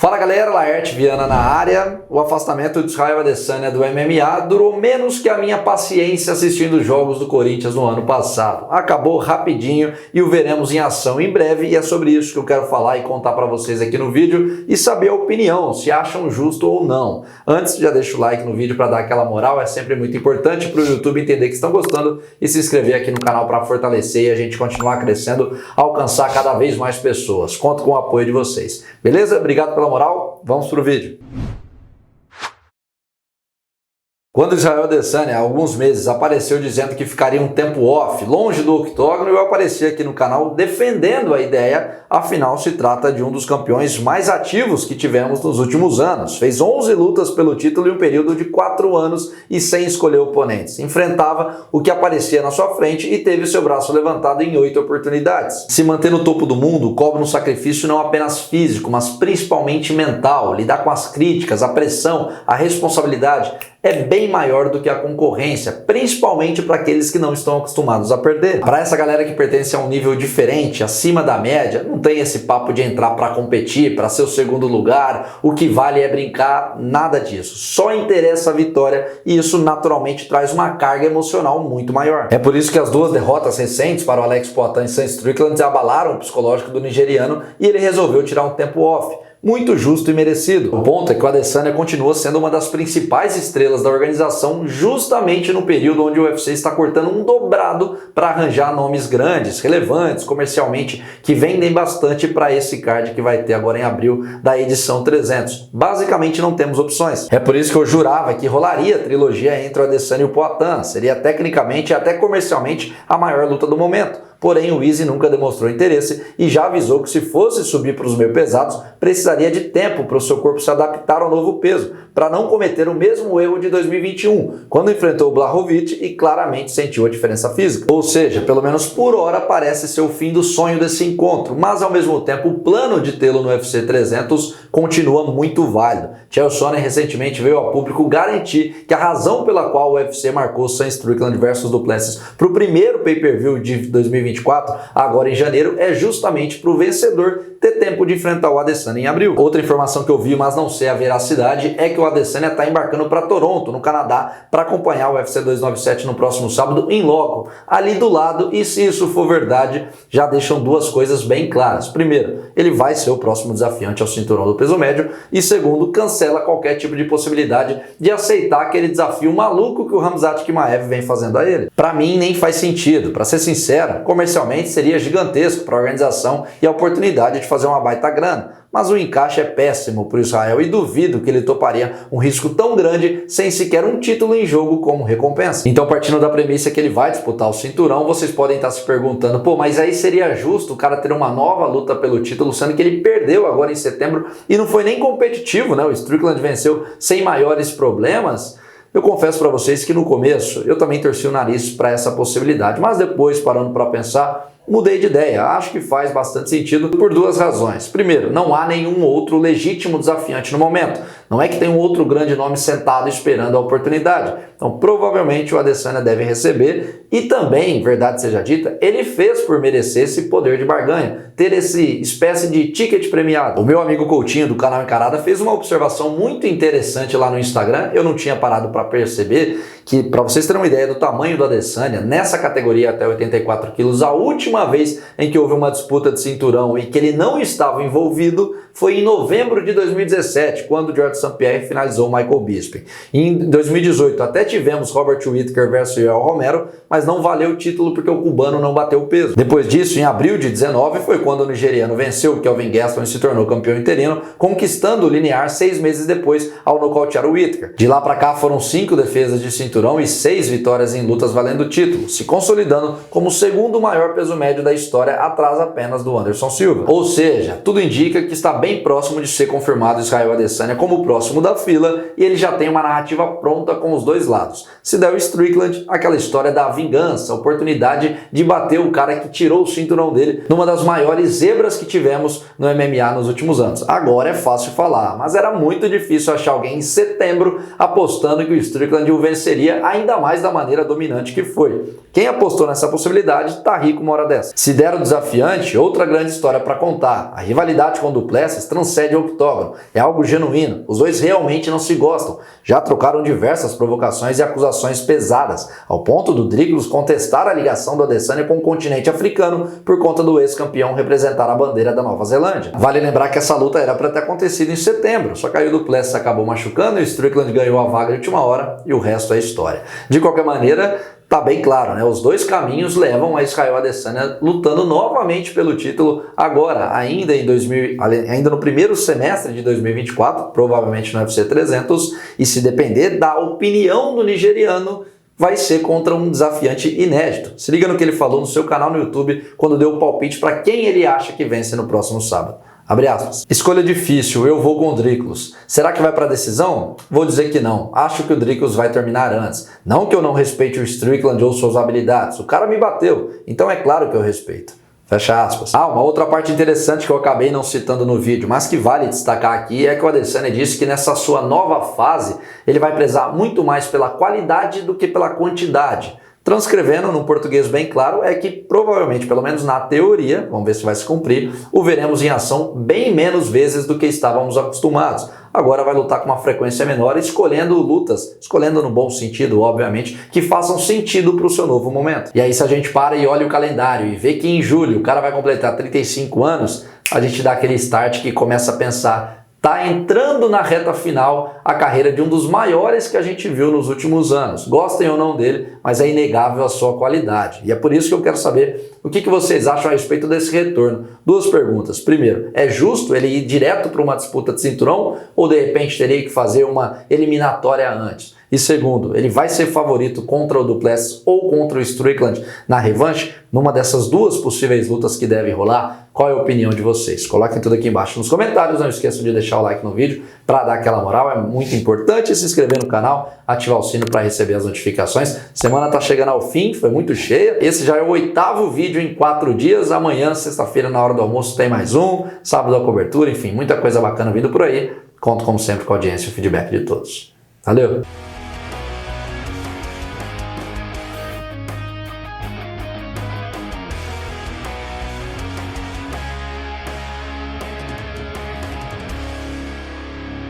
Fala galera, Laerte Viana na área. O afastamento de Israel Adesanya do MMA durou menos que a minha paciência assistindo os jogos do Corinthians no ano passado. Acabou rapidinho e o veremos em ação em breve, e é sobre isso que eu quero falar e contar para vocês aqui no vídeo e saber a opinião, se acham justo ou não. Antes, já deixa o like no vídeo para dar aquela moral, é sempre muito importante para o YouTube entender que estão gostando e se inscrever aqui no canal para fortalecer e a gente continuar crescendo, alcançar cada vez mais pessoas. Conto com o apoio de vocês. Beleza? Obrigado pela moral, vamos pro vídeo. Quando Israel Adesanya, há alguns meses, apareceu dizendo que ficaria um tempo off, longe do octógono, eu apareci aqui no canal defendendo a ideia, afinal se trata de um dos campeões mais ativos que tivemos nos últimos anos. Fez 11 lutas pelo título em um período de 4 anos e sem escolher oponentes. Enfrentava o que aparecia na sua frente e teve seu braço levantado em 8 oportunidades. Se manter no topo do mundo cobra um sacrifício não apenas físico, mas principalmente mental. Lidar com as críticas, a pressão, a responsabilidade é bem maior do que a concorrência, principalmente para aqueles que não estão acostumados a perder. Para essa galera que pertence a um nível diferente, acima da média, não tem esse papo de entrar para competir, para ser o segundo lugar, o que vale é brincar, nada disso. Só interessa a vitória e isso naturalmente traz uma carga emocional muito maior. É por isso que as duas derrotas recentes para o Alex Poatan e Sean Strickland abalaram o psicológico do nigeriano e ele resolveu tirar um tempo off. Muito justo e merecido. O ponto é que o Adesanya continua sendo uma das principais estrelas da organização justamente no período onde o UFC está cortando um dobrado para arranjar nomes grandes, relevantes, comercialmente, que vendem bastante para esse card que vai ter agora em abril da edição 300. Basicamente não temos opções. É por isso que eu jurava que rolaria a trilogia entre o Adesanya e o Poatan. Seria tecnicamente e até comercialmente a maior luta do momento. Porém, o Izzy nunca demonstrou interesse e já avisou que se fosse subir para os meio pesados, precisaria de tempo para o seu corpo se adaptar ao novo peso, para não cometer o mesmo erro de 2021, quando enfrentou o Blachowicz e claramente sentiu a diferença física. Ou seja, pelo menos por hora parece ser o fim do sonho desse encontro, mas ao mesmo tempo o plano de tê-lo no UFC 300 continua muito válido. Chael Sonnen recentemente veio ao público garantir que a razão pela qual o UFC marcou Sean Strickland versus Du Plessis para o primeiro pay-per-view de 2024, agora em janeiro, é justamente para o vencedor ter tempo de enfrentar o Adesanya em abril. Outra informação que eu vi, mas não sei a veracidade, é que o Adesanya está embarcando para Toronto, no Canadá, para acompanhar o UFC 297 no próximo sábado em loco, ali do lado, e se isso for verdade, já deixam duas coisas bem claras. Primeiro, ele vai ser o próximo desafiante ao cinturão do peso médio, e segundo, cancela qualquer tipo de possibilidade de aceitar aquele desafio maluco que o Khamzat Chimaev vem fazendo a ele. Para mim, nem faz sentido. Para ser sincero, comercialmente seria gigantesco para a organização e a oportunidade de fazer uma baita grana, mas o encaixe é péssimo para o Israel e duvido que ele toparia um risco tão grande sem sequer um título em jogo como recompensa. Então, partindo da premissa que ele vai disputar o cinturão, vocês podem estar se perguntando, pô, mas aí seria justo o cara ter uma nova luta pelo título, sendo que ele perdeu agora em setembro e não foi nem competitivo, né? O Strickland venceu sem maiores problemas. Eu confesso para vocês que no começo eu também torci o nariz para essa possibilidade, mas depois, parando para pensar, mudei de ideia. Acho que faz bastante sentido por duas razões. Primeiro, não há nenhum outro legítimo desafiante no momento. Não é que tem um outro grande nome sentado esperando a oportunidade. Então, provavelmente o Adesanya deve receber e também, verdade seja dita, ele fez por merecer esse poder de barganha, ter esse espécie de ticket premiado. O meu amigo Coutinho do canal Encarada fez uma observação muito interessante lá no Instagram. Eu não tinha parado para perceber que, para vocês terem uma ideia do tamanho do Adesanya, nessa categoria até 84 quilos, a última vez em que houve uma disputa de cinturão e que ele não estava envolvido foi em novembro de 2017, quando o George St. Pierre finalizou o Michael Bisping. Em 2018 até tivemos Robert Whittaker versus Yoel Romero, mas não valeu o título porque o cubano não bateu o peso. Depois disso, em abril de 19, foi quando o nigeriano venceu o Kelvin Gastelum e se tornou campeão interino, conquistando o linear 6 meses depois ao nocautear o Whittaker. De lá para cá foram 5 defesas de cinturão e 6 vitórias em lutas valendo o título, se consolidando como o segundo maior peso médio da história, atrás apenas do Anderson Silva. Ou seja, tudo indica que está bem próximo de ser confirmado Israel Adesanya como o próximo da fila e ele já tem uma narrativa pronta com os dois lados. Se der o Strickland, aquela história da vingança, a oportunidade de bater o cara que tirou o cinturão dele numa das maiores zebras que tivemos no MMA nos últimos anos. Agora é fácil falar, mas era muito difícil achar alguém em setembro apostando que o Strickland o venceria, ainda mais da maneira dominante que foi. Quem apostou nessa possibilidade tá rico uma hora dessa. Se der o desafiante, outra grande história para contar. A rivalidade com o Du Plessis esquece, transcende o octógono. É algo genuíno. Os dois realmente não se gostam. Já trocaram diversas provocações e acusações pesadas, ao ponto do Driclos contestar a ligação do Adesanya com o continente africano por conta do ex-campeão representar a bandeira da Nova Zelândia. Vale lembrar que essa luta era para ter acontecido em setembro, só que aí o Duplessis acabou machucando e o Strickland ganhou a vaga de última hora e o resto é história. De qualquer maneira, tá bem claro, né? Os dois caminhos levam a Israel Adesanya lutando novamente pelo título agora, ainda no primeiro semestre de 2024, provavelmente no UFC 300, e se depender da opinião do nigeriano, vai ser contra um desafiante inédito. Se liga no que ele falou no seu canal no YouTube quando deu o palpite para quem ele acha que vence no próximo sábado. Abre aspas. Escolha difícil, eu vou com o Driclos. Será que vai para decisão? Vou dizer que não. Acho que o Driclos vai terminar antes. Não que eu não respeite o Strickland ou suas habilidades. O cara me bateu, então é claro que eu respeito. Fecha aspas. Uma outra parte interessante que eu acabei não citando no vídeo, mas que vale destacar aqui, é que o Adesanya disse que nessa sua nova fase ele vai prezar muito mais pela qualidade do que pela quantidade. Transcrevendo num português bem claro, é que provavelmente, pelo menos na teoria, vamos ver se vai se cumprir, o veremos em ação bem menos vezes do que estávamos acostumados. Agora vai lutar com uma frequência menor, escolhendo lutas, escolhendo no bom sentido, obviamente, que façam sentido para o seu novo momento. E aí se a gente para e olha o calendário e vê que em julho o cara vai completar 35 anos, a gente dá aquele start que começa a pensar, tá entrando na reta final a carreira de um dos maiores que a gente viu nos últimos anos. Gostem ou não dele, mas é inegável a sua qualidade. E é por isso que eu quero saber o que vocês acham a respeito desse retorno. Duas perguntas. Primeiro, é justo ele ir direto para uma disputa de cinturão ou de repente teria que fazer uma eliminatória antes? E segundo, ele vai ser favorito contra o Duplessis ou contra o Strickland na revanche? Numa dessas duas possíveis lutas que devem rolar, qual é a opinião de vocês? Coloquem tudo aqui embaixo nos comentários, não esqueçam de deixar o like no vídeo para dar aquela moral, é muito importante, se inscrever no canal, ativar o sino para receber as notificações. Semana tá chegando ao fim, foi muito cheia, esse já é o 8º vídeo em 4 dias, amanhã, sexta-feira, na hora do almoço tem mais um, sábado a cobertura, enfim, muita coisa bacana vindo por aí, conto como sempre com a audiência e o feedback de todos. Valeu!